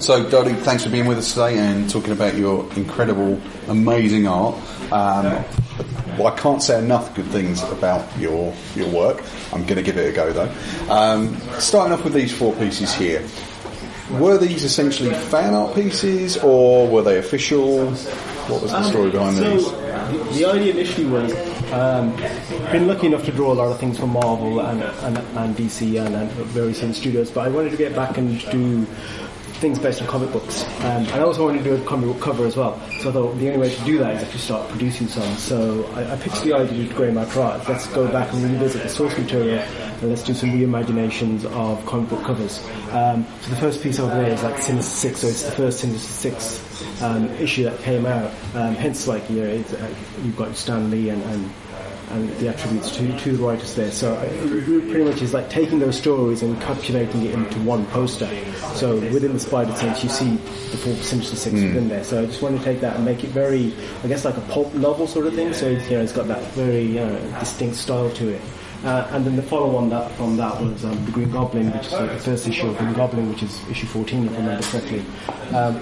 So, Doaly, thanks for being with us today and talking about your incredible, amazing art. Well, I can't say enough good things about your work. I'm going to give it a go, though. Starting off with these 4 pieces here. Were these essentially fan art pieces, or were they official? What was the story behind these? The idea initially was, been lucky enough to draw a lot of things from Marvel and DC and various other studios, but I wanted to get back and do things based on comic books. And I also wanted to do a comic book cover as well. So I thought the only way to do that is actually start producing some. So I pitched the idea to Grey Matter Art. Let's go back and revisit the source material and let's do some reimaginations of comic book covers. So the first piece over there is like Sinister 6, so it's the first Sinister 6 issue that came out. Hence, like, you've got Stan Lee and the attributes to the writers there. So it pretty much is like taking those stories and encapsulating it into one poster. So within the Spider Sense, you see the full Sinister 6 within there. So I just want to take that and make it very, I guess, like a pulp novel sort of thing. So it's got that very distinct style to it. And then the follow-on from that was the Green Goblin, which is like the first issue of Green Goblin, which is issue 14, if I remember correctly.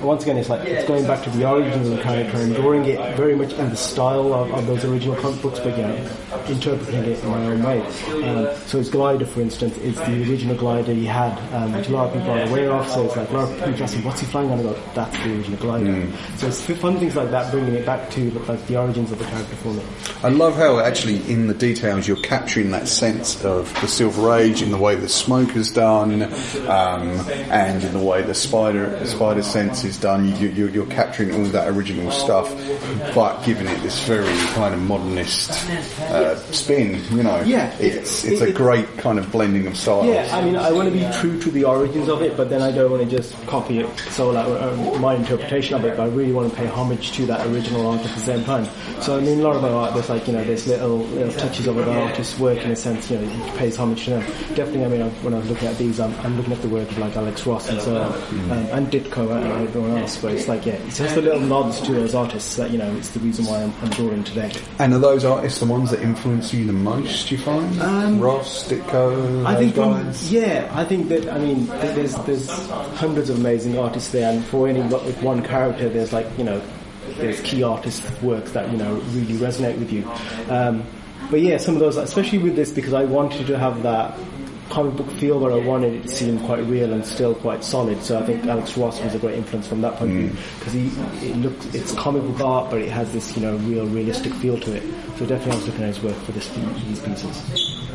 Once again, it's going back to the origins of the character and drawing it very much in the style of those original comic books, but interpreting it in my own way. So his glider, for instance, is the original glider he had, which a lot of people are aware of. So it's like a lot of people asking, what's he flying on? I go, that's the original glider. So it's fun things like that, bringing it back to like the origins of the character for me. I love how actually in the details you're capturing that sense of the Silver Age in the way the smoke is done, and in the way the spider sense is done. You're capturing all that original stuff, but giving it this very kind of modernist spin. It's a great kind of blending of styles. Yeah, I mean, I want to be true to the origins of it, but then I don't want to just copy it. So my interpretation of it, but I really want to pay homage to that original art at the same time. So I mean, a lot of my art, there's there's little touches of other artists' work in a sense. It pays homage to them. Definitely, I mean, when I was looking at these, I'm looking at the work of like Alex Ross and so on, and Ditko and everyone else. But it's like, it's just the little nods to those artists that it's the reason why I'm drawing today. And are those artists the ones that influence you the most? Do you find Ross, Ditko, I think guys? I think that there's hundreds of amazing artists there, and for any one character, there's there's key artist works that really resonate with you. But some of those, especially with this, because I wanted to have that comic book feel, but I wanted it to seem quite real and still quite solid. So I think Alex Ross was a great influence from that point of view, because it's comic book art, but it has this realistic feel to it. So definitely I was looking at his work for these pieces.